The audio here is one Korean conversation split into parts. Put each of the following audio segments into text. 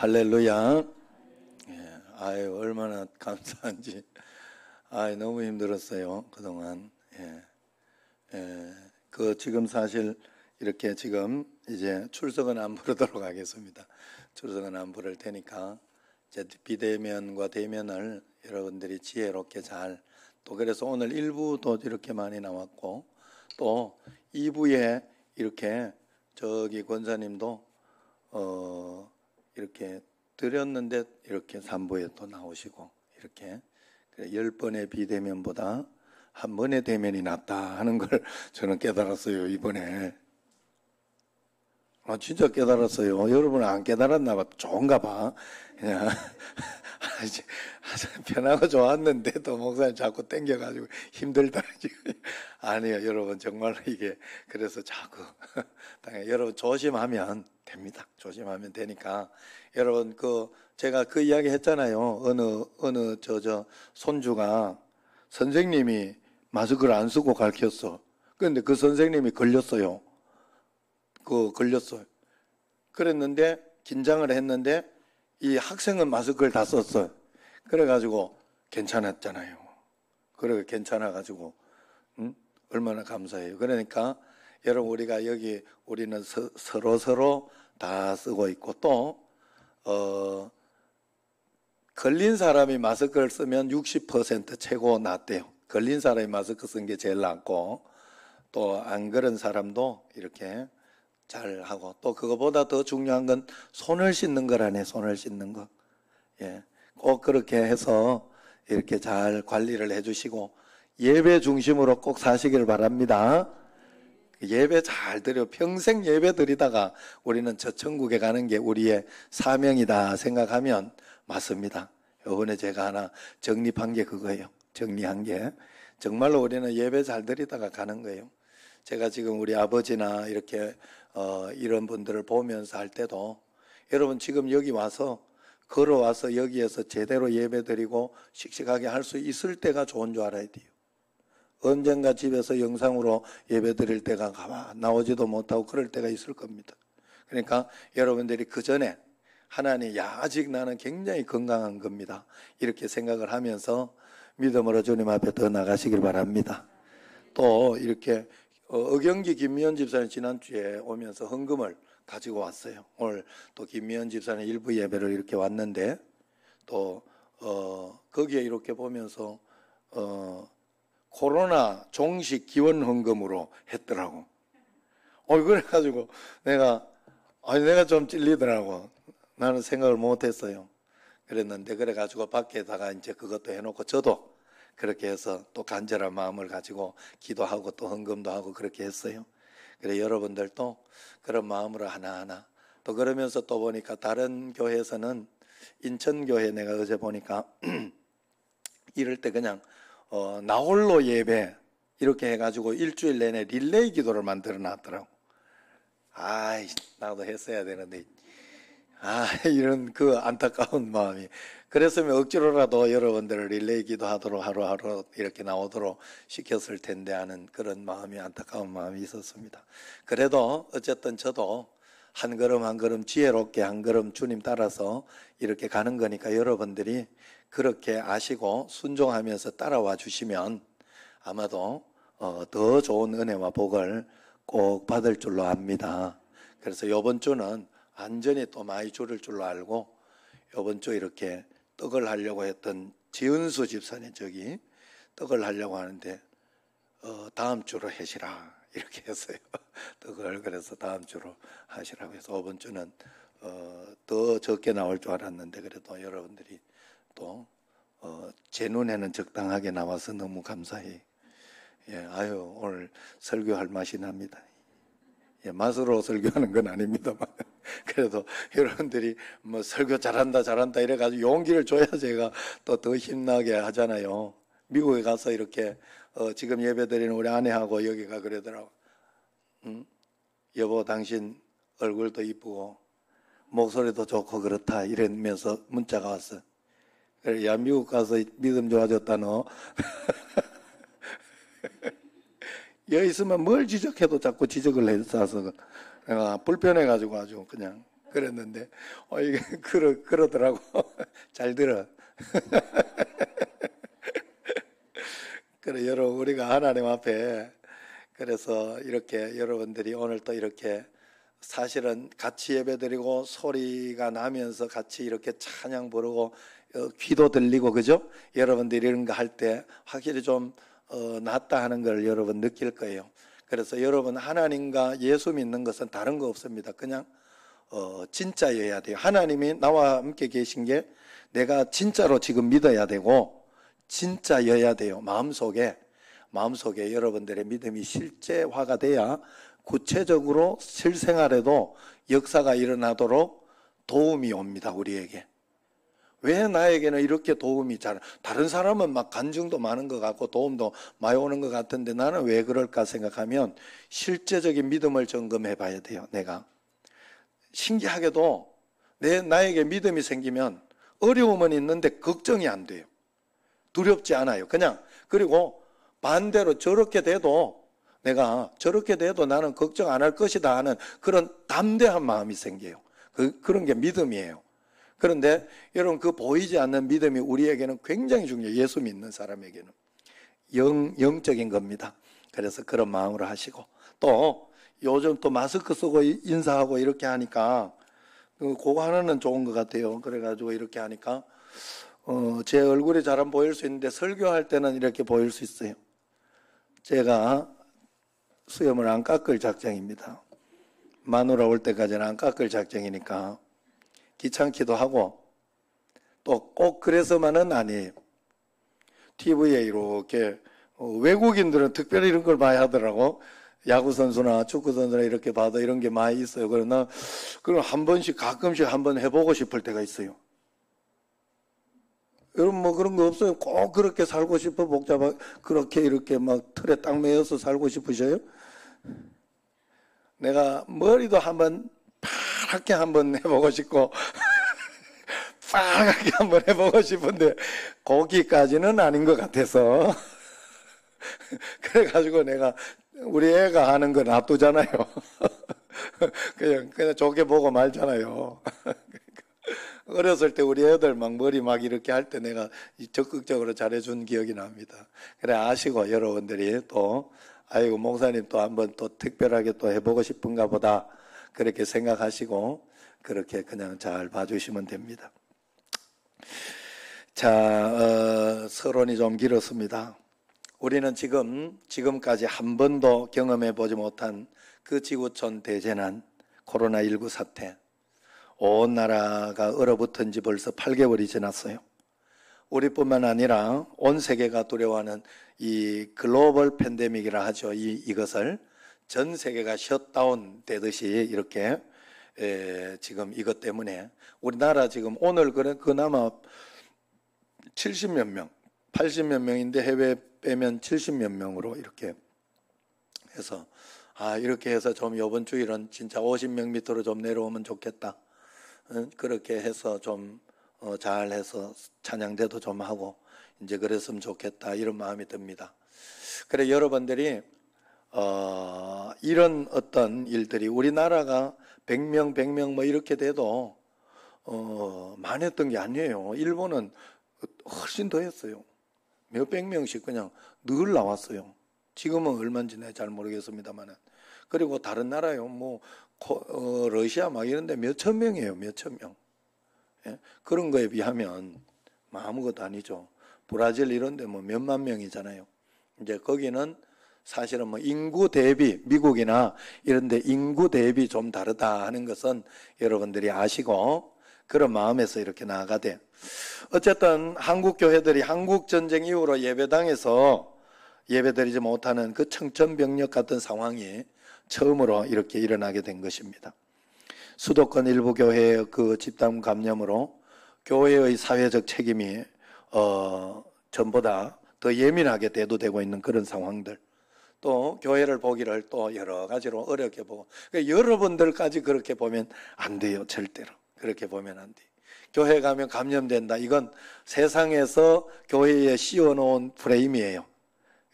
할렐루야. 예, 아유, 얼마나 감사한지. 아유, 너무 힘들었어요, 그동안. 지금 사실 이렇게 지금 이제 출석은 안 부르도록 하겠습니다. 출석은 안 부를 테니까 이제 비대면과 대면을 여러분들이 지혜롭게 잘, 또 그래서 오늘 1부도 이렇게 많이 나왔고, 또 2부에 이렇게 저기 권사님도 이렇게 드렸는데 이렇게 3부에 또 나오시고, 이렇게 10번의 비대면보다 한 번의 대면이 낫다 하는 걸 저는 깨달았어요, 이번에. 진짜 깨달았어요. 여러분은 안 깨달았나 봐. 좋은가 봐. 그냥 편하고 좋았는데도 목사님 자꾸 땡겨가지고 힘들다. 아니요, 여러분 정말로 이게 그래서 자꾸 여러분 조심하면 됩니다. 조심하면 되니까 여러분 제가 그 이야기 했잖아요. 어느 손주가 선생님이 마스크를 안 쓰고 가르쳤어. 그런데 그 선생님이 걸렸어요. 걸렸어요. 그랬는데 긴장을 했는데 이 학생은 마스크를 다 썼어요. 그래가지고 괜찮았잖아요. 그래 괜찮아가지고 얼마나 감사해요. 그러니까 여러분 우리가 여기 우리는 서로 다 쓰고 있고 또 걸린 사람이 마스크를 쓰면 60% 최고 낫대요. 걸린 사람이 마스크 쓴 게 제일 낫고 또 안 걸은 사람도 이렇게 잘 하고 또 그거보다 더 중요한 건 손을 씻는 거라네. 손을 씻는 거. 예, 꼭 그렇게 해서 이렇게 잘 관리를 해주시고 예배 중심으로 꼭 사시길 바랍니다. 예배 잘 드려 평생 예배 드리다가 우리는 저 천국에 가는 게 우리의 사명이다 생각하면 맞습니다. 이번에 제가 하나 정립한 게 그거예요. 정리한 게 정말로 우리는 예배 잘 드리다가 가는 거예요. 제가 지금 우리 아버지나 이렇게 이런 분들을 보면서 할 때도 여러분 지금 여기 와서 걸어와서 여기에서 제대로 예배 드리고 씩씩하게 할 수 있을 때가 좋은 줄 알아야 돼요. 언젠가 집에서 영상으로 예배 드릴 때가 나오지도 못하고 그럴 때가 있을 겁니다. 그러니까 여러분들이 그 전에 하나님, 아직 나는 굉장히 건강한 겁니다. 이렇게 생각을 하면서 믿음으로 주님 앞에 더 나가시길 바랍니다. 또 이렇게 의경기 김미연 집사님 지난주에 오면서 헌금을 가지고 왔어요. 오늘 또 김미연 집사님 일부 예배를 이렇게 왔는데 또 거기에 이렇게 보면서 코로나 종식 기원 헌금으로 했더라고. 그래가지고 내가 좀 찔리더라고. 나는 생각을 못했어요. 그랬는데 그래가지고 밖에다가 이제 그것도 해놓고 저도 그렇게 해서 또 간절한 마음을 가지고 기도하고 또 헌금도 하고 그렇게 했어요. 그래 여러분들도 그런 마음으로 하나하나 또 그러면서 또 보니까 다른 교회에서는 인천교회 내가 어제 보니까 이럴 때 그냥 나홀로 예배 이렇게 해가지고 일주일 내내 릴레이 기도를 만들어 놨더라고. 나도 했어야 되는데 이런 그 안타까운 마음이. 그랬으면 억지로라도 여러분들을 릴레이 기도하도록 하루하루 이렇게 나오도록 시켰을 텐데 하는 그런 마음이, 안타까운 마음이 있었습니다. 그래도 어쨌든 저도 한 걸음 한 걸음 지혜롭게 한 걸음 주님 따라서 이렇게 가는 거니까 여러분들이 그렇게 아시고 순종하면서 따라와 주시면 아마도 더 좋은 은혜와 복을 꼭 받을 줄로 압니다. 그래서 이번 주는 완전히 또 많이 줄을 줄로 알고 이번 주 이렇게 떡을 하려고 했던 지은수 집사님 저기 떡을 하려고 하는데 다음 주로 하시라 이렇게 했어요. 떡을 그래서 다음 주로 하시라고 해서 이번 주는 더 적게 나올 줄 알았는데 그래도 여러분들이 또 제 눈에는 적당하게 나와서 너무 감사해요. 오늘 설교할 맛이 납니다. 맛으로 설교하는 건 아닙니다만 그래도 여러분들이 뭐 설교 잘한다 이래가지고 용기를 줘야 제가 또 더 힘나게 하잖아요. 미국에 가서 이렇게 지금 예배드리는 우리 아내하고 여기가 그러더라고. 여보 당신 얼굴도 이쁘고 목소리도 좋고 그렇다 이러면서 문자가 왔어. 그래, 야 미국 가서 믿음 좋아졌다 너. 여기 있으면 뭘 지적해도 자꾸 지적을 해서 내가 불편해가지고 아주 그냥 그랬는데, 이게, 그러더라고. 잘 들어. 그래, 여러분, 우리가 하나님 앞에, 그래서 이렇게 여러분들이 오늘 또 이렇게 사실은 같이 예배드리고 소리가 나면서 같이 이렇게 찬양 부르고 귀도 들리고, 그죠? 여러분들이 이런 거 할 때 확실히 좀 낫다 하는 걸 여러분 느낄 거예요. 그래서 여러분 하나님과 예수 믿는 것은 다른 거 없습니다. 그냥 진짜여야 돼요. 하나님이 나와 함께 계신 게 내가 진짜로 지금 믿어야 되고 진짜여야 돼요. 마음속에 여러분들의 믿음이 실제화가 돼야 구체적으로 실생활에도 역사가 일어나도록 도움이 옵니다. 우리에게. 왜 나에게는 이렇게 도움이 다른 사람은 막 간증도 많은 것 같고 도움도 많이 오는 것 같은데 나는 왜 그럴까 생각하면 실제적인 믿음을 점검해 봐야 돼요. 내가 신기하게도 나에게 믿음이 생기면 어려움은 있는데 걱정이 안 돼요. 두렵지 않아요. 그리고 반대로 저렇게 돼도 나는 걱정 안 할 것이다 하는 그런 담대한 마음이 생겨요. 그런 게 믿음이에요. 그런데 여러분 그 보이지 않는 믿음이 우리에게는 굉장히 중요해요. 예수 믿는 사람에게는 영적인 겁니다. 그래서 그런 마음으로 하시고 또 요즘 또 마스크 쓰고 인사하고 이렇게 하니까 그거 하나는 좋은 것 같아요. 그래가지고 이렇게 하니까 제 얼굴이 잘 안 보일 수 있는데 설교할 때는 이렇게 보일 수 있어요. 제가 수염을 안 깎을 작정입니다. 마누라 올 때까지는 안 깎을 작정이니까 귀찮기도 하고 또 꼭 그래서만은 아니에요. TV에 이렇게 외국인들은 특별히 이런 걸 많이 하더라고. 야구선수나 축구선수나 이렇게 봐도 이런 게 많이 있어요. 그러나 그럼 가끔씩 한번 해보고 싶을 때가 있어요. 여러분 뭐 그런 거 없어요? 꼭 그렇게 살고 싶어 그렇게 이렇게 막 틀에 딱 매여서 살고 싶으셔요? 내가 머리도 한번 파랗게 한번 해보고 싶고 빨갛게 한번 해보고 싶은데 거기까지는 아닌 것 같아서 그래가지고 내가 우리 애가 하는 거 놔두잖아요. 그냥 좋게 보고 말잖아요. 어렸을 때 우리 애들 막 머리 막 이렇게 할 때 내가 적극적으로 잘해준 기억이 납니다. 그래 아시고 여러분들이 또 아이고 목사님 또 한번 또 특별하게 또 해보고 싶은가 보다 그렇게 생각하시고 그렇게 그냥 잘 봐주시면 됩니다. 자, 서론이 좀 길었습니다. 우리는 지금까지 한 번도 경험해 보지 못한 그 지구촌 대재난 코로나19 사태, 온 나라가 얼어붙은 지 벌써 8개월이 지났어요. 우리뿐만 아니라 온 세계가 두려워하는 이 글로벌 팬데믹이라 하죠. 이것을 전 세계가 셧다운 되듯이 이렇게 지금 이것 때문에 우리나라 지금 오늘 그나마 70몇 명, 80몇 명인데 해외 빼면 70몇 명으로 이렇게 해서 이렇게 해서 좀 이번 주일은 진짜 50명 밑으로 좀 내려오면 좋겠다. 그렇게 해서 좀 잘해서 찬양대도 좀 하고 이제 그랬으면 좋겠다 이런 마음이 듭니다. 그래 여러분들이 이런 어떤 일들이 우리나라가 100명 뭐 이렇게 돼도 많이 했던 게 아니에요. 일본은 훨씬 더 했어요. 몇백 명씩 그냥 늘 나왔어요. 지금은 얼마인지 내가 잘 모르겠습니다만은. 그리고 다른 나라요. 뭐 러시아 막 이런데 몇천 명이에요. 몇천 명. 예? 그런 거에 비하면 아무것도 아니죠. 브라질 이런데 뭐 몇만 명이잖아요. 이제 거기는 사실은 뭐 인구 대비 미국이나 이런데 인구 대비 좀 다르다 하는 것은 여러분들이 아시고 그런 마음에서 이렇게 나아가되 어쨌든 한국 교회들이 한국 전쟁 이후로 예배당에서 예배드리지 못하는 그 청천벽력 같은 상황이 처음으로 이렇게 일어나게 된 것입니다. 수도권 일부 교회의 그 집단 감염으로 교회의 사회적 책임이 전보다 더 예민하게 대두되고 있는 그런 상황들, 또 교회를 보기를 또 여러 가지로 어렵게 보고, 그러니까 여러분들까지 그렇게 보면 안 돼요. 절대로 그렇게 보면 안 돼요. 교회 가면 감염된다, 이건 세상에서 교회에 씌워놓은 프레임이에요.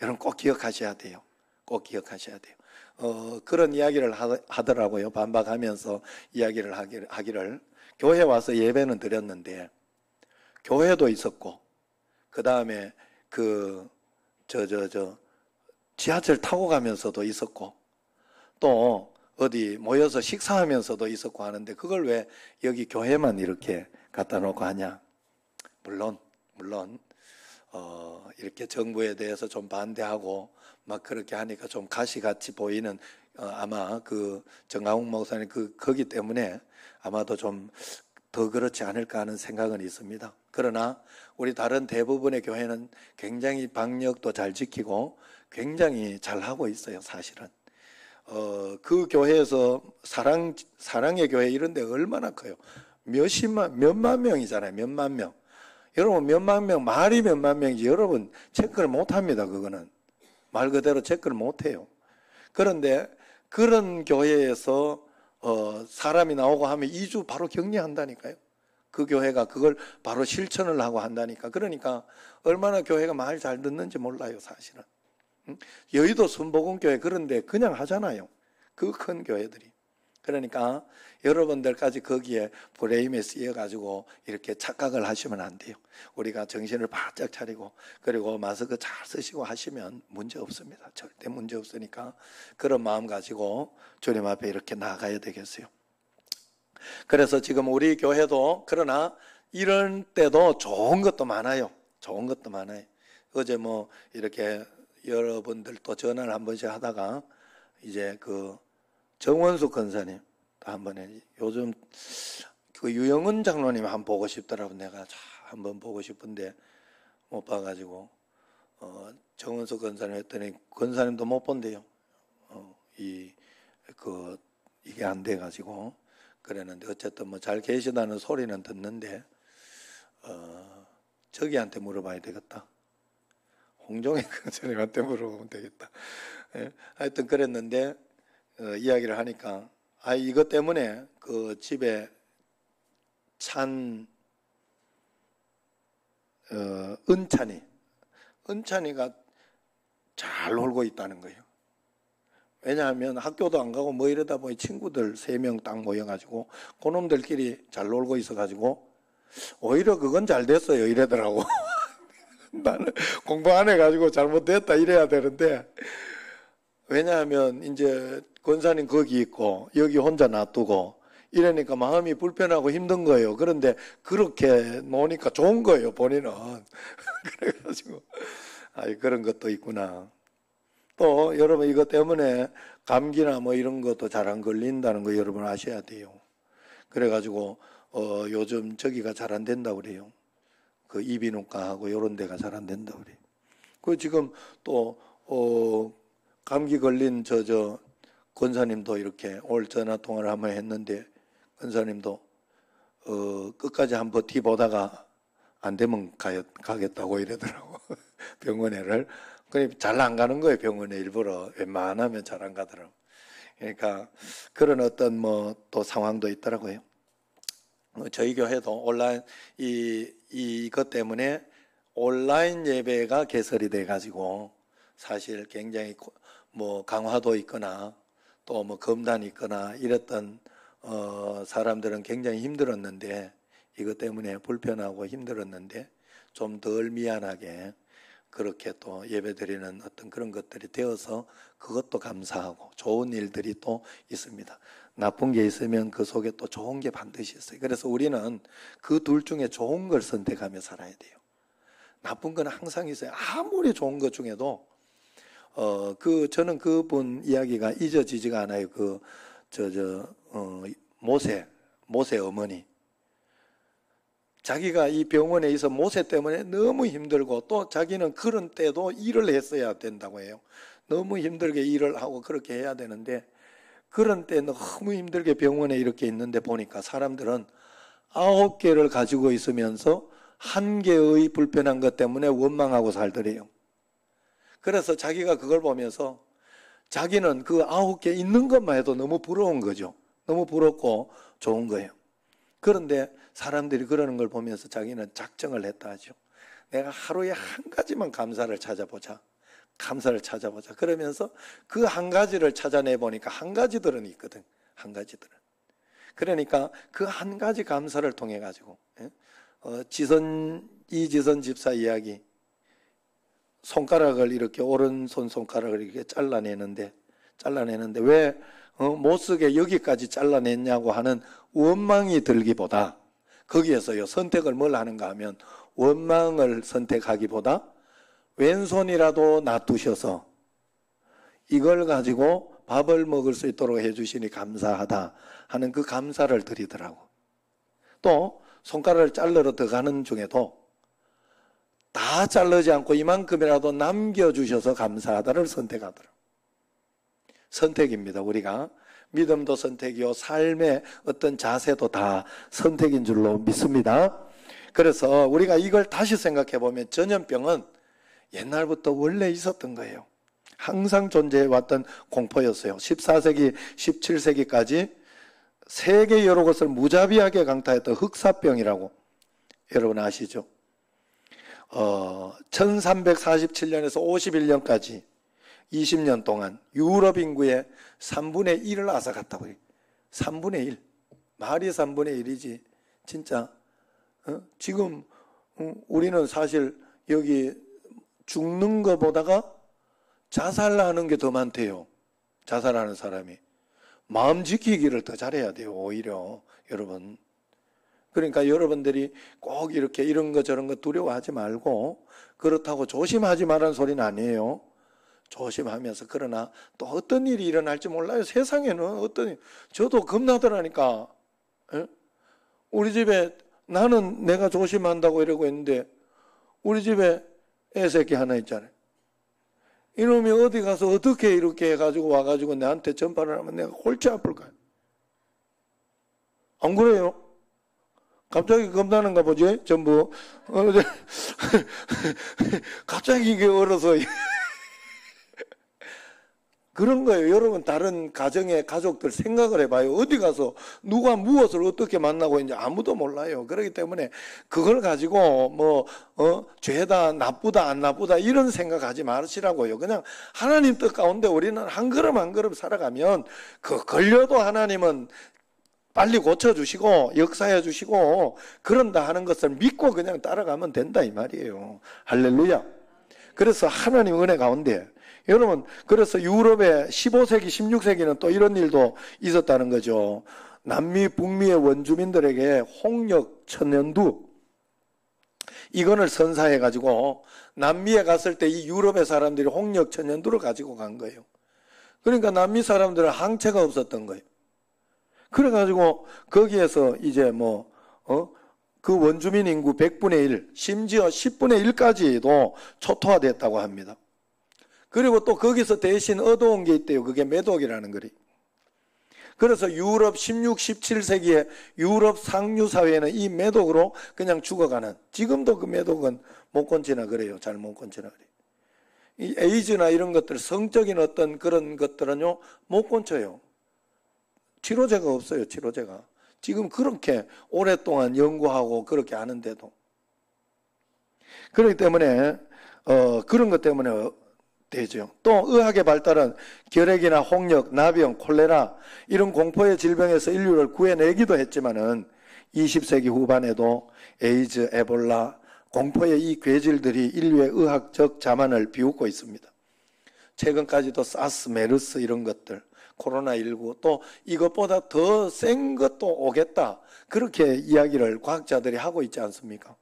여러분 꼭 기억하셔야 돼요. 꼭 기억하셔야 돼요. 그런 이야기를 하더라고요. 반박하면서 이야기를 하기를. 교회 와서 예배는 드렸는데 교회도 있었고 그 다음에 지하철 타고 가면서도 있었고 또 어디 모여서 식사하면서도 있었고 하는데 그걸 왜 여기 교회만 이렇게 갖다 놓고 하냐. 물론 이렇게 정부에 대해서 좀 반대하고 막 그렇게 하니까 좀 가시같이 보이는 아마 그 정강욱 목사님 거기 때문에 아마도 좀 더 그렇지 않을까 하는 생각은 있습니다. 그러나 우리 다른 대부분의 교회는 굉장히 방역도 잘 지키고 굉장히 잘 하고 있어요, 사실은. 그 교회에서 사랑의 교회 이런 데 얼마나 커요. 몇만 명이잖아요. 몇만 명. 여러분 몇만 명, 말이 몇만 명이지 여러분 체크를 못 합니다. 그거는. 말 그대로 체크를 못 해요. 그런데 그런 교회에서 사람이 나오고 하면 2주 바로 격리한다니까요. 그 교회가 그걸 바로 실천을 하고 한다니까. 그러니까 얼마나 교회가 말 잘 듣는지 몰라요, 사실은. 여의도 순복음교회 그런데 그냥 하잖아요. 그 큰 교회들이. 그러니까 여러분들까지 거기에 브레임에 쓰여가지고 이렇게 착각을 하시면 안 돼요. 우리가 정신을 바짝 차리고 그리고 마스크 잘 쓰시고 하시면 문제 없습니다. 절대 문제 없으니까 그런 마음 가지고 주님 앞에 이렇게 나가야 되겠어요. 그래서 지금 우리 교회도 그러나 이런 때도 좋은 것도 많아요. 좋은 것도 많아요. 어제 뭐 이렇게 여러분들 또 전화를 한 번씩 하다가 이제 그 정원숙 권사님 한번 요즘 그 유영은 장로님 한번 보고 싶더라고. 내가 한번 보고 싶은데 못 봐가지고 정원숙 권사님 했더니 권사님도 못 본대요. 이게 안 돼가지고 그랬는데 어쨌든 뭐 잘 계시다는 소리는 듣는데 저기한테 물어봐야 되겠다. 홍종의 권사님한테 물어보면 되겠다. 예, 하여튼 그랬는데 이야기를 하니까 이것 때문에 그 집에 찬 은찬이가 잘 놀고 있다는 거예요. 왜냐하면 학교도 안 가고 뭐 이러다 보니 친구들 3명 딱 모여가지고 그놈들끼리 잘 놀고 있어가지고 오히려 그건 잘 됐어요 이러더라고. 나는 공부 안 해가지고 잘못됐다 이래야 되는데 왜냐하면 이제 권사님 거기 있고 여기 혼자 놔두고 이러니까 마음이 불편하고 힘든 거예요. 그런데 그렇게 노니까 좋은 거예요 본인은. 그래가지고 그런 것도 있구나. 또 여러분 이것 때문에 감기나 뭐 이런 것도 잘 안 걸린다는 거 여러분 아셔야 돼요. 그래가지고 요즘 저기가 잘 안 된다고 그래요. 그 이비인후과하고 이런 데가 잘 안 된다고 그래요. 그 지금 또 감기 걸린 저 권사님도 이렇게 오늘 전화 통화를 한번 했는데 권사님도 끝까지 한번 버티보다가 안 되면 가겠다고 이러더라고. 병원에를. 잘 안 가는 거예요. 병원에 일부러. 웬만하면 잘 안 가더라고. 그러니까 그런 어떤 뭐 또 상황도 있더라고요. 저희 교회도 온라인 이것 때문에 온라인 예배가 개설이 돼 가지고 사실 굉장히 뭐 강화도 있거나 또 뭐 검단이 있거나 이랬던 사람들은 굉장히 힘들었는데 이것 때문에 불편하고 힘들었는데 좀 덜 미안하게 그렇게 또 예배드리는 어떤 그런 것들이 되어서 그것도 감사하고 좋은 일들이 또 있습니다. 나쁜 게 있으면 그 속에 또 좋은 게 반드시 있어요. 그래서 우리는 그 둘 중에 좋은 걸 선택하며 살아야 돼요. 나쁜 건 항상 있어요. 아무리 좋은 것 중에도 저는 그분 이야기가 잊어지지가 않아요. 모세 어머니. 자기가 이 병원에 있어 모세 때문에 너무 힘들고 또 자기는 그런 때도 일을 했어야 된다고 해요. 너무 힘들게 일을 하고 그렇게 해야 되는데 그런 때 너무 힘들게 병원에 이렇게 있는데 보니까 사람들은 9개를 가지고 있으면서 1개의 불편한 것 때문에 원망하고 살더래요. 그래서 자기가 그걸 보면서 자기는 그 9개 있는 것만 해도 너무 부러운 거죠. 너무 부럽고 좋은 거예요. 그런데 사람들이 그러는 걸 보면서 자기는 작정을 했다 하죠. 내가 하루에 한 가지만 감사를 찾아보자. 감사를 찾아보자. 그러면서 그 한 가지를 찾아내 보니까 한 가지들은 있거든. 한 가지들은. 그러니까 그 한 가지 감사를 통해 가지고 이지선 집사 이야기, 손가락을 이렇게 오른손 손가락을 이렇게 잘라내는데 왜 못 쓰게 여기까지 잘라냈냐고 하는 원망이 들기보다 거기에서요 선택을 뭘 하는가 하면 원망을 선택하기보다 왼손이라도 놔두셔서 이걸 가지고 밥을 먹을 수 있도록 해주시니 감사하다 하는 그 감사를 드리더라고. 또 손가락을 자르러 들어가는 중에도 다 자르지 않고 이만큼이라도 남겨주셔서 감사하다를 선택하더라고. 선택입니다. 우리가 믿음도 선택이요 삶의 어떤 자세도 다 선택인 줄로 믿습니다. 그래서 우리가 이걸 다시 생각해 보면 전염병은 옛날부터 원래 있었던 거예요. 항상 존재해왔던 공포였어요. 14세기, 17세기까지 세계 여러 곳을 무자비하게 강타했던 흑사병이라고 여러분 아시죠? 1347년에서 51년까지 20년 동안 유럽 인구의 3분의 1을 앗아갔다고 해요. 3분의 1. 말이 3분의 1이지. 진짜 지금 우리는 사실 여기 죽는 것보다가 자살하는 게 더 많대요. 자살하는 사람이. 마음 지키기를 더 잘해야 돼요. 오히려 여러분. 그러니까 여러분들이 꼭 이렇게 이런 거 저런 거 두려워하지 말고 그렇다고 조심하지 말라는 소리는 아니에요. 조심하면서 그러나 또 어떤 일이 일어날지 몰라요. 세상에는 저도 겁나더라니까. 에? 우리 집에 나는 내가 조심한다고 이러고 있는데 우리 집에 애새끼 하나 있잖아요. 이놈이 어디 가서 어떻게 이렇게 해가지고 와가지고 나한테 전파를 하면 내가 골치 아플까요? 안 그래요? 갑자기 겁나는가 보지? 전부. 갑자기 이게 얼어서. 그런 거예요. 여러분 다른 가정의 가족들 생각을 해봐요. 어디 가서 누가 무엇을 어떻게 만나고 있는지 아무도 몰라요. 그렇기 때문에 그걸 가지고 죄다 나쁘다 안 나쁘다 이런 생각하지 마시라고요. 그냥 하나님 뜻 가운데 우리는 한 걸음 한 걸음 살아가면 걸려도 하나님은 빨리 고쳐주시고 역사해 주시고 그런다 하는 것을 믿고 그냥 따라가면 된다 이 말이에요. 할렐루야. 그래서 하나님 은혜 가운데 여러분 그래서 유럽의 15세기 16세기는 또 이런 일도 있었다는 거죠. 남미 북미의 원주민들에게 홍역 천연두 이거를 선사해 가지고 남미에 갔을 때 이 유럽의 사람들이 홍역 천연두를 가지고 간 거예요. 그러니까 남미 사람들은 항체가 없었던 거예요. 그래가지고 거기에서 이제 그 원주민 인구 100분의 1 심지어 10분의 1까지도 초토화됐다고 합니다. 그리고 또 거기서 대신 얻어온 게 있대요. 그게 메독이라는 거리. 그래서 유럽 16, 17세기에 유럽 상류 사회는 이 메독으로 그냥 죽어가는 지금도 그 메독은 못 건지나 그래요. 잘 못 건지나 그래요. 이 에이즈나 이런 것들 성적인 어떤 그런 것들은요 못 건쳐요. 치료제가 없어요. 치료제가. 지금 그렇게 오랫동안 연구하고 그렇게 하는데도. 그렇기 때문에 그런 것 때문에 되죠. 또 의학의 발달은 결핵이나 홍역, 나병, 콜레라 이런 공포의 질병에서 인류를 구해내기도 했지만은 20세기 후반에도 에이즈, 에볼라, 공포의 이 괴질들이 인류의 의학적 자만을 비웃고 있습니다. 최근까지도 사스, 메르스 이런 것들 코로나19 또 이것보다 더 센 것도 오겠다 그렇게 이야기를 과학자들이 하고 있지 않습니까?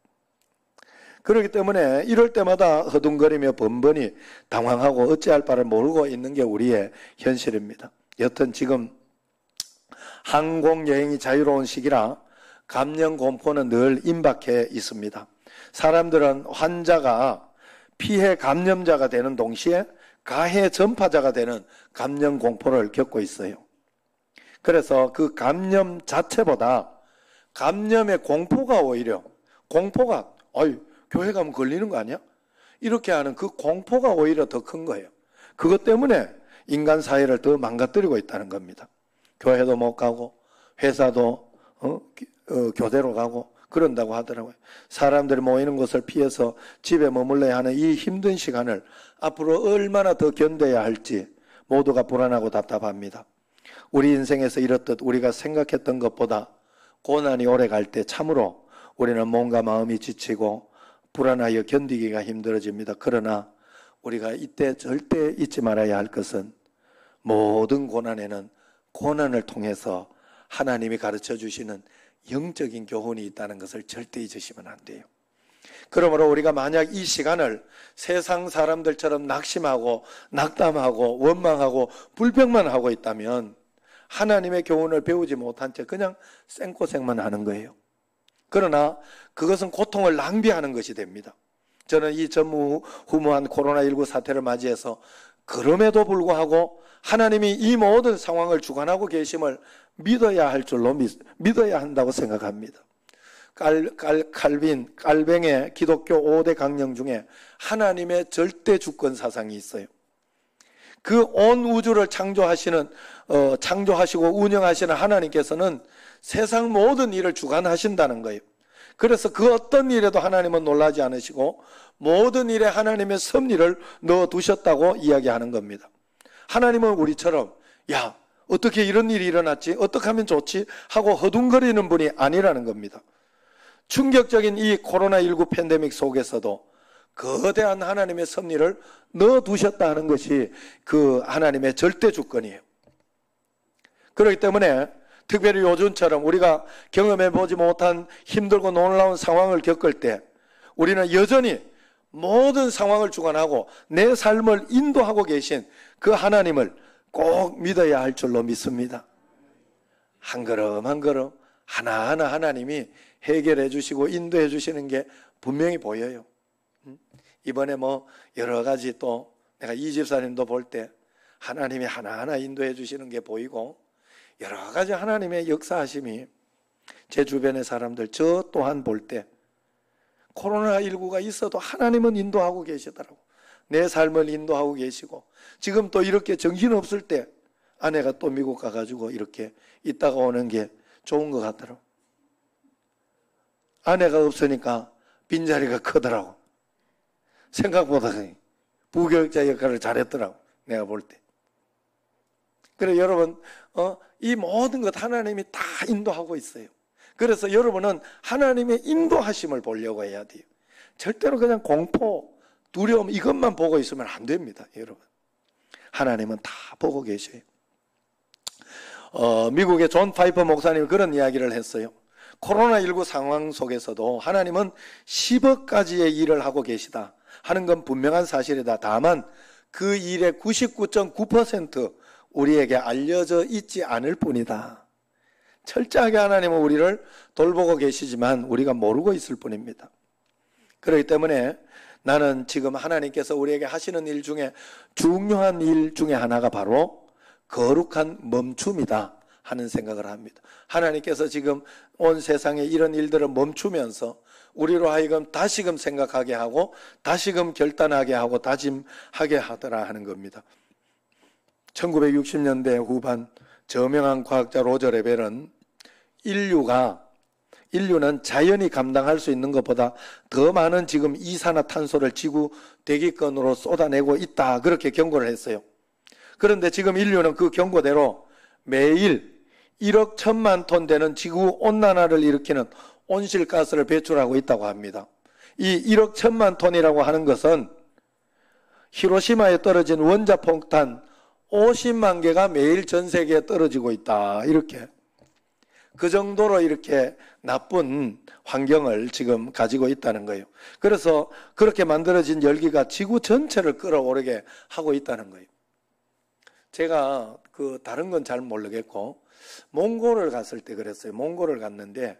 그렇기 때문에 이럴 때마다 허둥거리며 번번이 당황하고 어찌할 바를 모르고 있는 게 우리의 현실입니다. 여튼 지금 항공여행이 자유로운 시기라 감염 공포는 늘 임박해 있습니다. 사람들은 환자가 피해 감염자가 되는 동시에 가해 전파자가 되는 감염 공포를 겪고 있어요. 그래서 그 감염 자체보다 감염의 공포가 오히려 교회 가면 걸리는 거 아니야? 이렇게 하는 그 공포가 오히려 더 큰 거예요. 그것 때문에 인간 사회를 더 망가뜨리고 있다는 겁니다. 교회도 못 가고 회사도 교대로 가고 그런다고 하더라고요. 사람들이 모이는 곳을 피해서 집에 머물러야 하는 이 힘든 시간을 앞으로 얼마나 더 견뎌야 할지 모두가 불안하고 답답합니다. 우리 인생에서 이렇듯 우리가 생각했던 것보다 고난이 오래 갈 때 참으로 우리는 몸과 마음이 지치고 불안하여 견디기가 힘들어집니다. 그러나 우리가 이때 절대 잊지 말아야 할 것은 모든 고난에는 고난을 통해서 하나님이 가르쳐 주시는 영적인 교훈이 있다는 것을 절대 잊으시면 안 돼요. 그러므로 우리가 만약 이 시간을 세상 사람들처럼 낙심하고 낙담하고 원망하고 불평만 하고 있다면 하나님의 교훈을 배우지 못한 채 그냥 생고생만 하는 거예요. 그러나 그것은 고통을 낭비하는 것이 됩니다. 저는 이 전무후무한 코로나19 사태를 맞이해서 그럼에도 불구하고 하나님이 이 모든 상황을 주관하고 계심을 믿어야 할 줄로 믿어야 한다고 생각합니다. 깔뱅의 기독교 5대 강령 중에 하나님의 절대 주권 사상이 있어요. 그 온 우주를 창조하시고 운영하시는 하나님께서는 세상 모든 일을 주관하신다는 거예요. 그래서 그 어떤 일에도 하나님은 놀라지 않으시고 모든 일에 하나님의 섭리를 넣어두셨다고 이야기하는 겁니다. 하나님은 우리처럼 야 어떻게 이런 일이 일어났지? 어떻게 하면 좋지? 하고 허둥거리는 분이 아니라는 겁니다. 충격적인 이 코로나19 팬데믹 속에서도 거대한 하나님의 섭리를 넣어두셨다는 것이 그 하나님의 절대 주권이에요. 그렇기 때문에 특별히 요즘처럼 우리가 경험해보지 못한 힘들고 놀라운 상황을 겪을 때 우리는 여전히 모든 상황을 주관하고 내 삶을 인도하고 계신 그 하나님을 꼭 믿어야 할 줄로 믿습니다. 한 걸음 한 걸음 하나하나 하나님이 해결해 주시고 인도해 주시는 게 분명히 보여요. 이번에 여러 가지 또 내가 이 집사님도 볼 때 하나님이 하나하나 인도해 주시는 게 보이고 여러 가지 하나님의 역사하심이 제 주변의 사람들 저 또한 볼 때 코로나19가 있어도 하나님은 인도하고 계시더라고. 내 삶을 인도하고 계시고 지금 또 이렇게 정신없을 때 아내가 또 미국 가가지고 이렇게 있다가 오는 게 좋은 것 같더라고. 아내가 없으니까 빈자리가 크더라고. 생각보다 부교육자 역할을 잘했더라고. 내가 볼 때. 그래 여러분 이 모든 것 하나님이 다 인도하고 있어요. 그래서 여러분은 하나님의 인도하심을 보려고 해야 돼요. 절대로 그냥 공포, 두려움 이것만 보고 있으면 안 됩니다. 여러분. 하나님은 다 보고 계셔요. 미국의 존 파이퍼 목사님이 그런 이야기를 했어요. 코로나19 상황 속에서도 하나님은 10억 가지의 일을 하고 계시다 하는 건 분명한 사실이다. 다만 그 일의 99.9% 우리에게 알려져 있지 않을 뿐이다. 철저하게 하나님은 우리를 돌보고 계시지만 우리가 모르고 있을 뿐입니다. 그렇기 때문에 나는 지금 하나님께서 우리에게 하시는 일 중에 중요한 일 중에 하나가 바로 거룩한 멈춤이다 하는 생각을 합니다. 하나님께서 지금 온 세상에 이런 일들을 멈추면서 우리로 하여금 다시금 생각하게 하고 다시금 결단하게 하고 다짐하게 하더라 하는 겁니다. 1960년대 후반 저명한 과학자 로저 레벨은 인류는 자연이 감당할 수 있는 것보다 더 많은 지금 이산화탄소를 지구 대기권으로 쏟아내고 있다 그렇게 경고를 했어요. 그런데 지금 인류는 그 경고대로 매일 1억 1천만 톤 되는 지구 온난화를 일으키는 온실가스를 배출하고 있다고 합니다. 이 1억 1천만 톤이라고 하는 것은 히로시마에 떨어진 원자폭탄 50만 개가 매일 전 세계에 떨어지고 있다. 이렇게 그 정도로 이렇게 나쁜 환경을 지금 가지고 있다는 거예요. 그래서 그렇게 만들어진 열기가 지구 전체를 끌어오르게 하고 있다는 거예요. 제가 다른 건 잘 모르겠고 몽골을 갔을 때 그랬어요. 몽골을 갔는데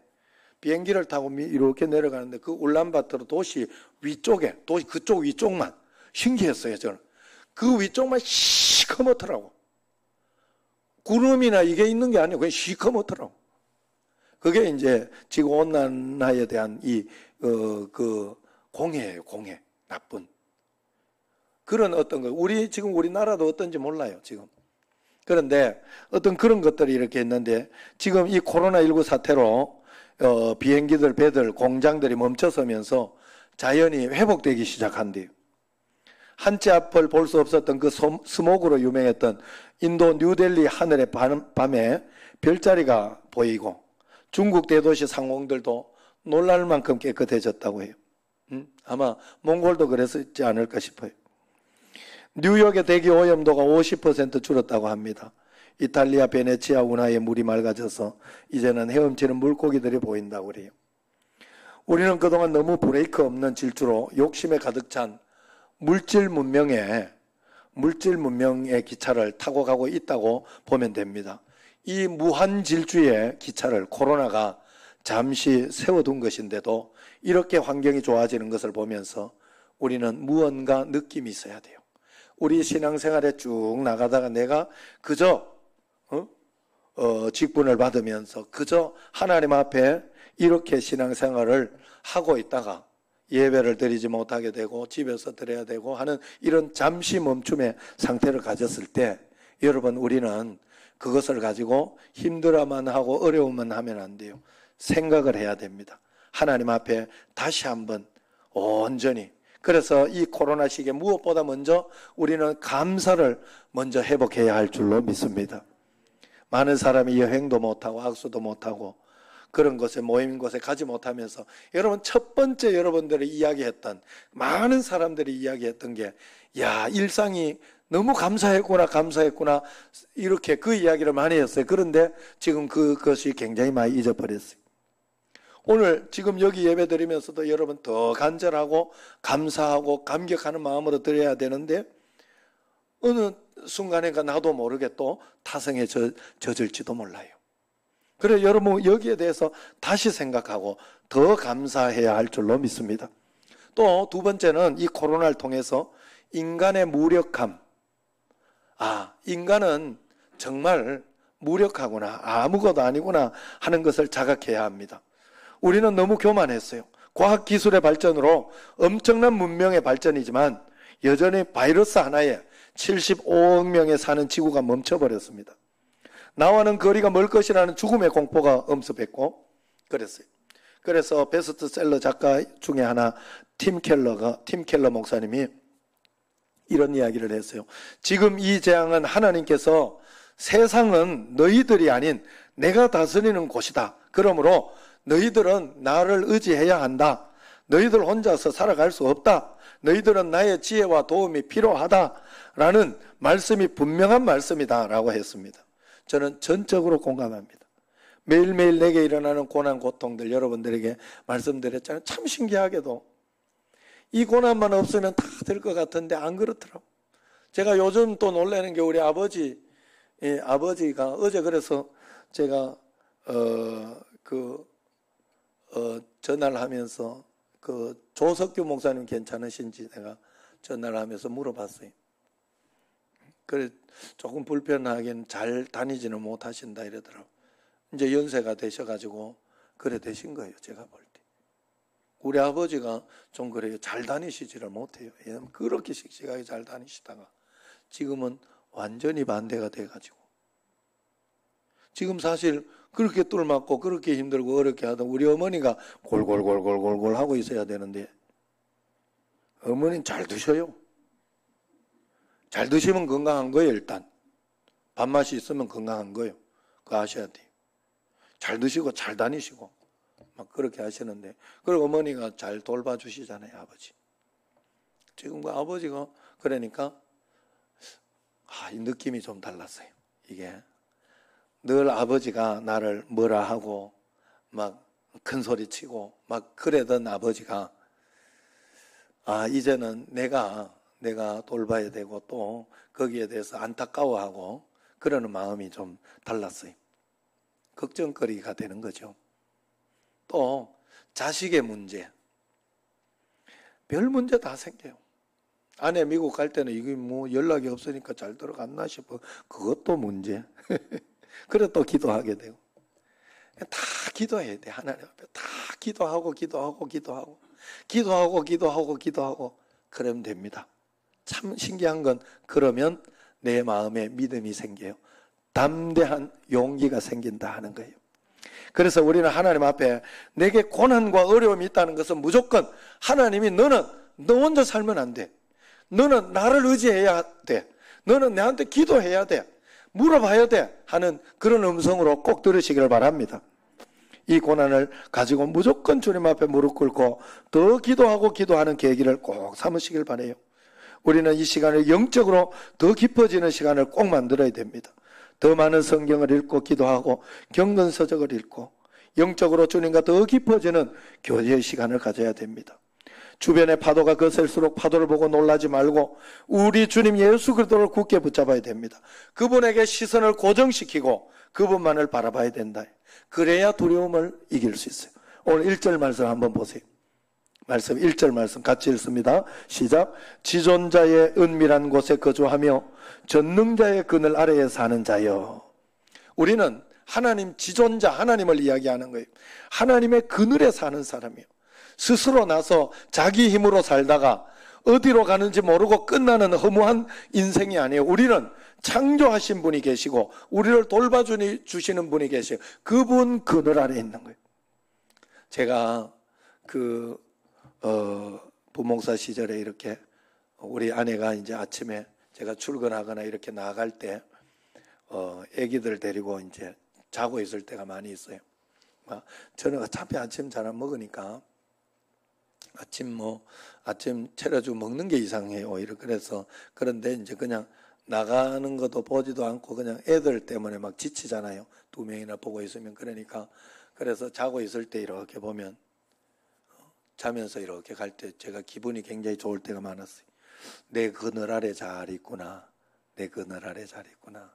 비행기를 타고 이렇게 내려가는데 그 울란바토르 도시 위쪽에 그쪽 위쪽만 신기했어요. 저는 그 위쪽만 시커멓더라고. 구름이나 이게 있는 게 아니고 그냥 시커멓더라고. 그게 이제 지구온난화에 대한 공해예요, 공해. 나쁜. 그런 어떤 거. 지금 우리나라도 어떤지 몰라요, 지금. 그런데 어떤 그런 것들이 이렇게 있는데 지금 이 코로나19 사태로 비행기들, 배들, 공장들이 멈춰서면서 자연이 회복되기 시작한대요. 한치 앞을 볼 수 없었던 그 스모그로 유명했던 인도 뉴델리 하늘의 밤에 별자리가 보이고 중국 대도시 상공들도 놀랄 만큼 깨끗해졌다고 해요. 아마 몽골도 그랬지 않을까 싶어요. 뉴욕의 대기 오염도가 50% 줄었다고 합니다. 이탈리아 베네치아 운하의 물이 맑아져서 이제는 헤엄치는 물고기들이 보인다고 그래요. 우리는 그동안 너무 브레이크 없는 질주로 욕심에 가득 찬 물질 문명의 기차를 타고 가고 있다고 보면 됩니다. 이 무한 질주의 기차를 코로나가 잠시 세워둔 것인데도 이렇게 환경이 좋아지는 것을 보면서 우리는 무언가 느낌이 있어야 돼요. 우리 신앙생활에 쭉 나가다가 내가 그저 직분을 받으면서 그저 하나님 앞에 이렇게 신앙생활을 하고 있다가 예배를 드리지 못하게 되고 집에서 드려야 되고 하는 이런 잠시 멈춤의 상태를 가졌을 때 여러분 우리는 그것을 가지고 힘들어만 하고 어려움만 하면 안 돼요. 생각을 해야 됩니다. 하나님 앞에 다시 한번 온전히. 그래서 이 코로나 시기에 무엇보다 먼저 우리는 감사를 먼저 회복해야 할 줄로 믿습니다. 많은 사람이 여행도 못하고 악수도 못하고 그런 곳에 모임 곳에 가지 못하면서 여러분 첫 번째 여러분들이 이야기했던 많은 사람들이 이야기했던 게 야 일상이 너무 감사했구나 이렇게 그 이야기를 많이 했어요. 그런데 지금 그것이 굉장히 많이 잊어버렸어요. 오늘 지금 여기 예배 드리면서도 여러분 더 간절하고 감사하고 감격하는 마음으로 드려야 되는데 어느 순간에가 나도 모르게 또 타성에 젖을지도 몰라요. 그래서 여러분 여기에 대해서 다시 생각하고 더 감사해야 할 줄로 믿습니다. 또 두 번째는 이 코로나를 통해서 인간의 무력함. 인간은 정말 무력하구나, 아무것도 아니구나 하는 것을 자각해야 합니다. 우리는 너무 교만했어요. 과학기술의 발전으로 엄청난 문명의 발전이지만 여전히 바이러스 하나에 75억 명이 사는 지구가 멈춰버렸습니다. 나와는 거리가 멀 것이라는 죽음의 공포가 엄습했고 그랬어요. 그래서 베스트셀러 작가 중에 하나 팀 켈러 목사님이 이런 이야기를 했어요. 지금 이 재앙은 하나님께서 세상은 너희들이 아닌 내가 다스리는 곳이다. 그러므로 너희들은 나를 의지해야 한다. 너희들 혼자서 살아갈 수 없다. 너희들은 나의 지혜와 도움이 필요하다라는 말씀이 분명한 말씀이다 라고 했습니다. 저는 전적으로 공감합니다. 매일매일 내게 일어나는 고난 고통들 여러분들에게 말씀드렸잖아요. 참 신기하게도 이 고난만 없으면 다 될 것 같은데 안 그렇더라고요. 제가 요즘 또 놀라는 게 우리 아버지가 어제 그래서 제가 전화를 하면서 조석규 목사님 괜찮으신지 내가 전화를 하면서 물어봤어요. 그래 조금 불편하긴 잘 다니지는 못하신다 이러더라고요. 이제 연세가 되셔가지고 그래 되신 거예요. 제가 볼 때. 우리 아버지가 좀 그래요. 잘 다니시지를 못해요. 그렇게 씩씩하게 잘 다니시다가 지금은 완전히 반대가 돼가지고 지금 사실 그렇게 뚫 맞고 그렇게 힘들고 어렵게 하던 우리 어머니가 골골골골골골 하고 있어야 되는데 어머니는 잘 드셔요. 잘 드시면 건강한 거예요. 일단 밥맛이 있으면 건강한 거예요. 그거 아셔야 돼요. 잘 드시고 잘 다니시고 막 그렇게 하시는데 그리고 어머니가 잘 돌봐주시잖아요. 아버지. 지금 그 아버지가 그러니까 이 느낌이 좀 달랐어요. 이게 늘 아버지가 나를 뭐라 하고 막 큰 소리 치고 막 그러던 아버지가 이제는 내가 돌봐야 되고 또 거기에 대해서 안타까워하고 그러는 마음이 좀 달랐어요. 걱정거리가 되는 거죠. 또 자식의 문제, 별 문제 다 생겨요. 아내 미국 갈 때는 이게 뭐 연락이 없으니까 잘 들어갔나 싶어. 그것도 문제. 그래 또 기도하게 되고. 다 기도해야 돼. 하나님 앞에 다 기도하고 그러면 됩니다. 참 신기한 건 그러면 내 마음에 믿음이 생겨요. 담대한 용기가 생긴다 하는 거예요. 그래서 우리는 하나님 앞에 내게 고난과 어려움이 있다는 것은 무조건 하나님이 너는 너 혼자 살면 안 돼. 너는 나를 의지해야 돼. 너는 내한테 기도해야 돼. 물어봐야 돼. 하는 그런 음성으로 꼭 들으시기를 바랍니다. 이 고난을 가지고 무조건 주님 앞에 무릎 꿇고 더 기도하고 기도하는 계기를 꼭 삼으시길 바라요. 우리는 이 시간을 영적으로 더 깊어지는 시간을 꼭 만들어야 됩니다. 더 많은 성경을 읽고 기도하고 경건서적을 읽고 영적으로 주님과 더 깊어지는 교제의 시간을 가져야 됩니다. 주변의 파도가 거셀수록 파도를 보고 놀라지 말고 우리 주님 예수 그리스도를 굳게 붙잡아야 됩니다. 그분에게 시선을 고정시키고 그분만을 바라봐야 된다. 그래야 두려움을 이길 수 있어요. 오늘 1절 말씀 한번 보세요. 말씀 1절 말씀 같이 읽습니다. 시작. 지존자의 은밀한 곳에 거주하며 전능자의 그늘 아래에 사는 자여. 우리는 하나님 지존자 하나님을 이야기하는 거예요. 하나님의 그늘에 사는 사람이에요. 스스로 나서 자기 힘으로 살다가 어디로 가는지 모르고 끝나는 허무한 인생이 아니에요. 우리는 창조하신 분이 계시고 우리를 돌봐주시는 분이 계시고 그분 그늘 아래에 있는 거예요. 제가 부목사 시절에 이렇게 우리 아내가 이제 아침에 제가 출근하거나 이렇게 나갈 때 애기들 데리고 이제 자고 있을 때가 많이 있어요. 저는 어차피 아침 잘 안 먹으니까 아침 차려주고 먹는 게 이상해요. 오히려 그래서 그런데 이제 그냥 나가는 것도 보지도 않고 그냥 애들 때문에 막 지치잖아요. 2명이나 보고 있으면 그러니까 그래서 자고 있을 때 이렇게 보면 자면서 이렇게 갈 때 제가 기분이 굉장히 좋을 때가 많았어요. 내 그늘 아래 잘 있구나. 내 그늘 아래 잘 있구나.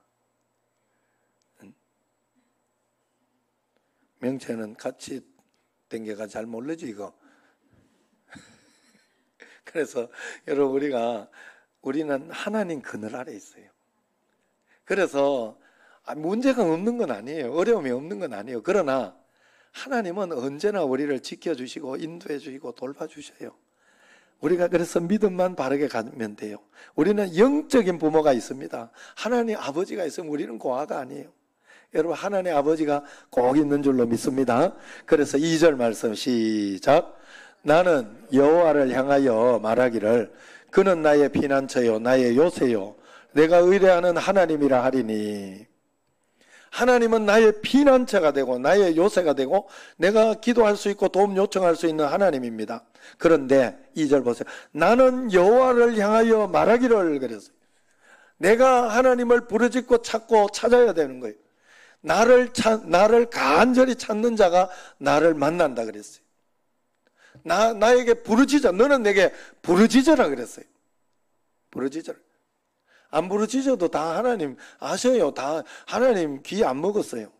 명체는 같이 댕겨가 잘 모르지 이거. 그래서 여러분 우리는 하나님 그늘 아래 있어요. 그래서 문제가 없는 건 아니에요. 어려움이 없는 건 아니에요. 그러나 하나님은 언제나 우리를 지켜주시고 인도해 주시고 돌봐주셔요. 우리가 그래서 믿음만 바르게 가면 돼요. 우리는 영적인 부모가 있습니다. 하나님 아버지가 있으면 우리는 고아가 아니에요. 여러분 하나님 아버지가 꼭 있는 줄로 믿습니다. 그래서 2절 말씀 시작. 나는 여호와를 향하여 말하기를 그는 나의 피난처요 나의 요새요 내가 의뢰하는 하나님이라 하리니. 하나님은 나의 피난처가 되고 나의 요새가 되고 내가 기도할 수 있고 도움 요청할 수 있는 하나님입니다. 그런데 2절 보세요. 나는 여호와를 향하여 말하기를 그랬어요. 내가 하나님을 부르짖고 찾고 찾아야 되는 거예요. 나를 간절히 찾는 자가 나를 만난다 그랬어요. 나에게 부르짖어. 너는 내게 부르짖어라 그랬어요. 부르짖어라. 안 부르짖어도 다 하나님 아셔요. 다 하나님 귀 안 먹었어요.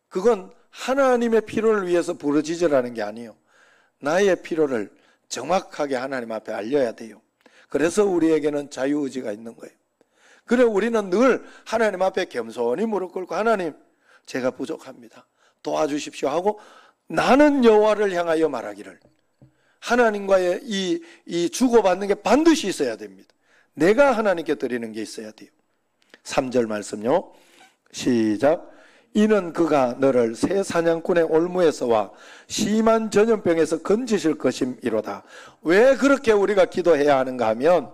그건 하나님의 필요를 위해서 부르짖으라는 게 아니에요. 나의 필요를 정확하게 하나님 앞에 알려야 돼요. 그래서 우리에게는 자유의지가 있는 거예요. 그래 우리는 늘 하나님 앞에 겸손히 무릎 꿇고 하나님 제가 부족합니다. 도와주십시오 하고 나는 여호와를 향하여 말하기를. 하나님과의 이 주고받는 게 반드시 있어야 됩니다. 내가 하나님께 드리는 게 있어야 돼요. 3절 말씀요. 시작. 이는 그가 너를 새 사냥꾼의 올무에서와 심한 전염병에서 건지실 것임이로다. 왜 그렇게 우리가 기도해야 하는가 하면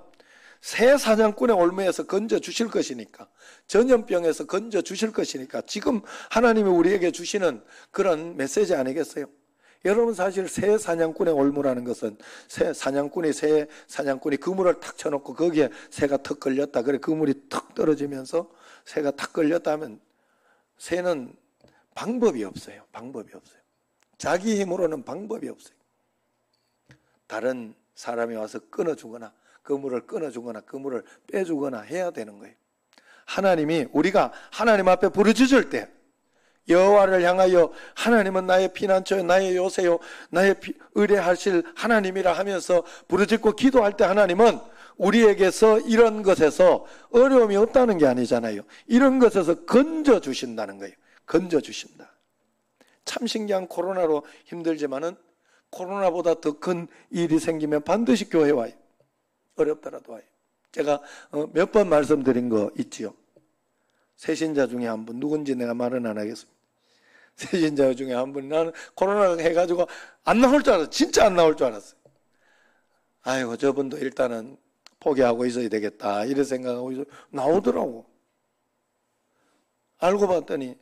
새 사냥꾼의 올무에서 건져주실 것이니까, 전염병에서 건져주실 것이니까 지금 하나님이 우리에게 주시는 그런 메시지 아니겠어요? 여러분 사실 새 사냥꾼의 올무라는 것은 새 사냥꾼이 그물을 탁 쳐놓고 거기에 새가 턱 걸렸다. 그래 그물이 턱 떨어지면서 새가 탁 걸렸다 하면 새는 방법이 없어요. 방법이 없어요. 자기 힘으로는 방법이 없어요. 다른 사람이 와서 끊어주거나 그물을 끊어주거나 그물을 빼주거나 해야 되는 거예요. 하나님이 우리가 하나님 앞에 부르짖을 때 여호와를 향하여 하나님은 나의 피난처요 나의 요새요 나의 의뢰하실 하나님이라 하면서 부르짖고 기도할 때 하나님은 우리에게서 이런 것에서 어려움이 없다는 게 아니잖아요. 이런 것에서 건져주신다는 거예요. 건져주신다. 참 신기한 코로나로 힘들지만은 코로나보다 더 큰 일이 생기면 반드시 교회 와요. 어렵더라도 와요. 제가 몇 번 말씀드린 거 있지요. 새신자 중에 한 분 누군지 내가 말은 안 하겠습니다. 세신자 중에 한 분이 나는 코로나가 해가지고 안 나올 줄 알았어. 진짜 안 나올 줄 알았어요. 아이고, 저분도 일단은 포기하고 있어야 되겠다 이런 생각하고 있어. 나오더라고. 알고 봤더니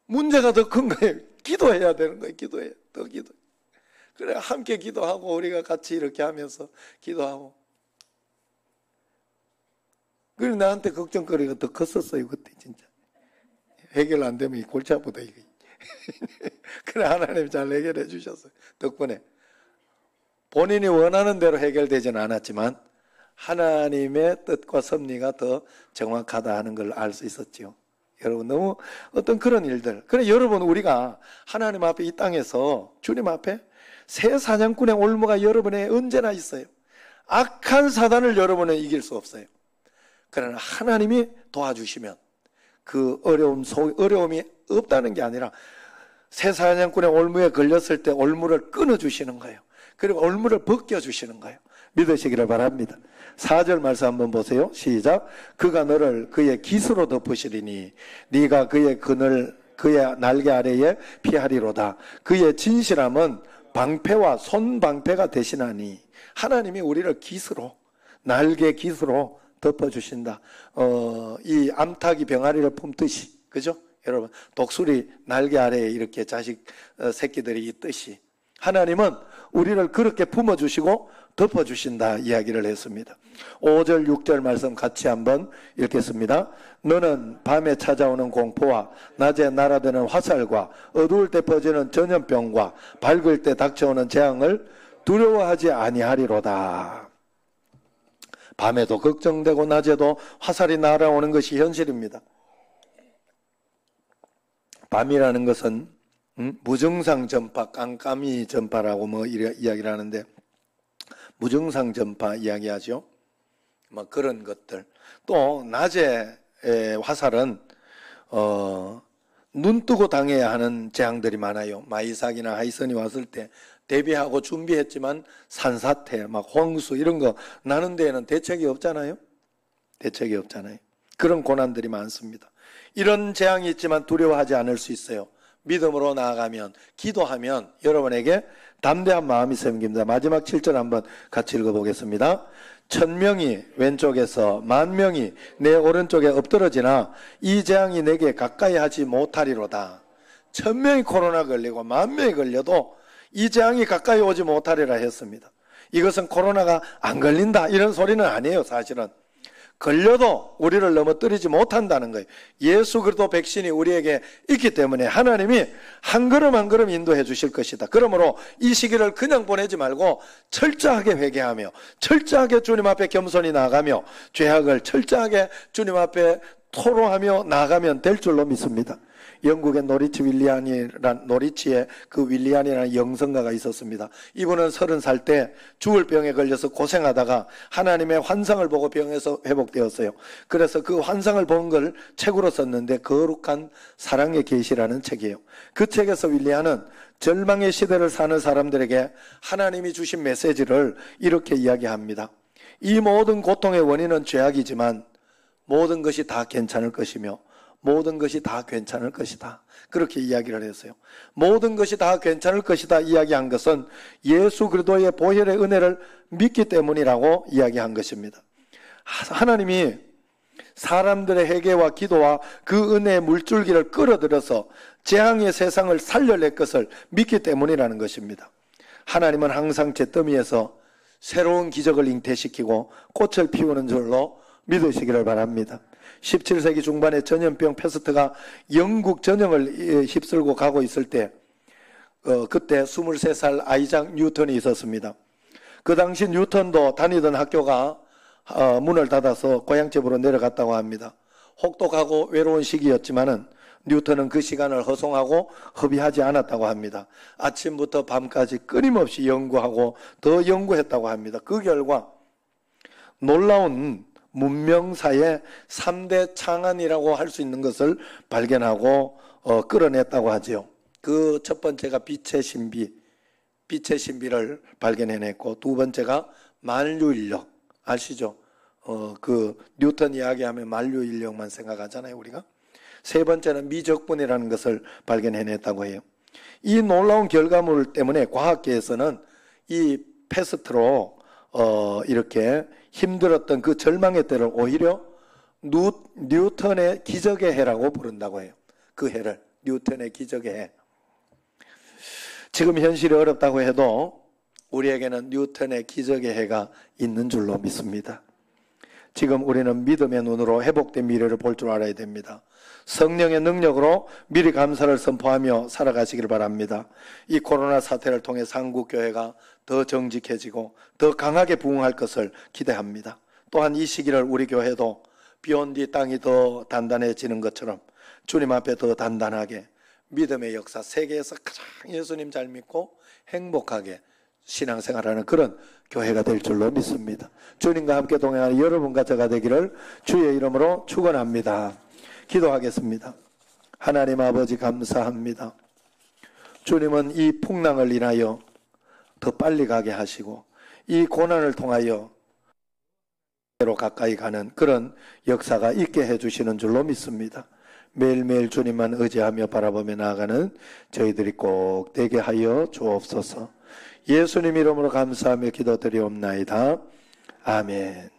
문제가 더 큰 거예요. 기도해야 되는 거예요. 기도해야 더 기도. 그래 함께 기도하고 우리가 같이 이렇게 하면서 기도하고. 그래 나한테 걱정거리가 더 컸었어요 그때 진짜. 해결 안 되면 골치 아프다 이거. 그래 하나님 잘 해결해 주셨어요. 덕분에 본인이 원하는 대로 해결되지는 않았지만 하나님의 뜻과 섭리가 더 정확하다 하는 걸 알 수 있었죠. 여러분 너무 어떤 그런 일들. 그래 여러분 우리가 하나님 앞에 이 땅에서 주님 앞에 새 사냥꾼의 올무가 여러분에 언제나 있어요. 악한 사단을 여러분은 이길 수 없어요. 그러나 하나님이 도와주시면 그 어려움이 없다는 게 아니라 새 사냥꾼의 올무에 걸렸을 때 올무를 끊어주시는 거예요. 그리고 올무를 벗겨주시는 거예요. 믿으시기를 바랍니다. 4절 말씀 한번 보세요. 시작. 그가 너를 그의 깃으로 덮으시리니 네가 그의 날개 아래에 피하리로다. 그의 진실함은 방패와 손방패가 되시나니. 하나님이 우리를 깃으로, 날개 깃으로 덮어주신다. 이 암탉이 병아리를 품듯이, 그죠? 여러분, 독수리 날개 아래에 이렇게 자식 새끼들이 있듯이 하나님은 우리를 그렇게 품어주시고 덮어주신다 이야기를 했습니다. 5절 6절 말씀 같이 한번 읽겠습니다. 너는 밤에 찾아오는 공포와 낮에 날아드는 화살과 어두울 때 퍼지는 전염병과 밝을 때 닥쳐오는 재앙을 두려워하지 아니하리로다. 밤에도 걱정되고 낮에도 화살이 날아오는 것이 현실입니다. 밤이라는 것은 무증상 전파, 깜깜이 전파라고 이야기를 하는데 무증상 전파 이야기하죠. 그런 것들. 또 낮에 화살은 눈 뜨고 당해야 하는 재앙들이 많아요. 마이삭이나 하이선이 왔을 때 대비하고 준비했지만 산사태, 홍수 이런 거 나는 데에는 대책이 없잖아요. 대책이 없잖아요. 그런 고난들이 많습니다. 이런 재앙이 있지만 두려워하지 않을 수 있어요. 믿음으로 나아가면, 기도하면 여러분에게 담대한 마음이 생깁니다. 마지막 7절 한번 같이 읽어보겠습니다. 1000명이 왼쪽에서 10,000명이 내 오른쪽에 엎드러지나 이 재앙이 내게 가까이 하지 못하리로다. 1000명이 코로나 걸리고 10,000명이 걸려도 이 재앙이 가까이 오지 못하리라 했습니다. 이것은 코로나가 안 걸린다 이런 소리는 아니에요. 사실은 걸려도 우리를 넘어뜨리지 못한다는 거예요. 예수 그리스도 백신이 우리에게 있기 때문에 하나님이 한 걸음 한 걸음 인도해 주실 것이다. 그러므로 이 시기를 그냥 보내지 말고 철저하게 회개하며 철저하게 주님 앞에 겸손히 나아가며 죄악을 철저하게 주님 앞에 토로하며 나아가면 될 줄로 믿습니다. 영국의 노리치의 그 윌리안이라는 영성가가 있었습니다. 이분은 30살 때 죽을 병에 걸려서 고생하다가 하나님의 환상을 보고 병에서 회복되었어요. 그래서 그 환상을 본 걸 책으로 썼는데 거룩한 사랑의 계시라는 책이에요. 그 책에서 윌리안은 절망의 시대를 사는 사람들에게 하나님이 주신 메시지를 이렇게 이야기합니다. 이 모든 고통의 원인은 죄악이지만 모든 것이 다 괜찮을 것이며 모든 것이 다 괜찮을 것이다. 그렇게 이야기를 했어요. 모든 것이 다 괜찮을 것이다 이야기한 것은 예수 그리스도의 보혈의 은혜를 믿기 때문이라고 이야기한 것입니다. 하나님이 사람들의 회개와 기도와 그 은혜의 물줄기를 끌어들여서 재앙의 세상을 살려낼 것을 믿기 때문이라는 것입니다. 하나님은 항상 잿더미에서 새로운 기적을 잉태시키고 꽃을 피우는 줄로 믿으시기를 바랍니다. 17세기 중반에 전염병 패스트가 영국 전역을 휩쓸고 가고 있을 때 그때 23살 아이작 뉴턴이 있었습니다. 그 당시 뉴턴도 다니던 학교가 문을 닫아서 고향집으로 내려갔다고 합니다. 혹독하고 외로운 시기였지만은 뉴턴은 그 시간을 허송하고 허비하지 않았다고 합니다. 아침부터 밤까지 끊임없이 연구하고 더 연구했다고 합니다. 그 결과 놀라운 문명사의 3대 창안이라고 할 수 있는 것을 발견하고 끌어냈다고 하죠. 그 첫 번째가 빛의 신비를 발견해냈고 두 번째가 만류인력 아시죠? 그 뉴턴 이야기하면 만류인력만 생각하잖아요 우리가. 세 번째는 미적분이라는 것을 발견해냈다고 해요. 이 놀라운 결과물 때문에 과학계에서는 이 패스트로 이렇게 힘들었던 그 절망의 때를 오히려 뉴턴의 기적의 해라고 부른다고 해요. 그 해를 뉴턴의 기적의 해. 지금 현실이 어렵다고 해도 우리에게는 뉴턴의 기적의 해가 있는 줄로 믿습니다. 지금 우리는 믿음의 눈으로 회복된 미래를 볼 줄 알아야 됩니다. 성령의 능력으로 미리 감사를 선포하며 살아가시길 바랍니다. 이 코로나 사태를 통해 한국교회가 더 정직해지고 더 강하게 부흥할 것을 기대합니다. 또한 이 시기를 우리 교회도 비온 뒤 땅이 더 단단해지는 것처럼 주님 앞에 더 단단하게 믿음의 역사, 세계에서 가장 예수님 잘 믿고 행복하게 신앙생활하는 그런 교회가 될 줄로 믿습니다. 주님과 함께 동행하는 여러분과 저가 되기를 주의 이름으로 축원합니다. 기도하겠습니다. 하나님 아버지 감사합니다. 주님은 이 풍랑을 인하여 더 빨리 가게 하시고 이 고난을 통하여 로 가까이 가는 그런 역사가 있게 해주시는 줄로 믿습니다. 매일매일 주님만 의지하며 바라보며 나아가는 저희들이 꼭 되게 하여 주옵소서. 예수님 이름으로 감사하며 기도드리옵나이다. 아멘.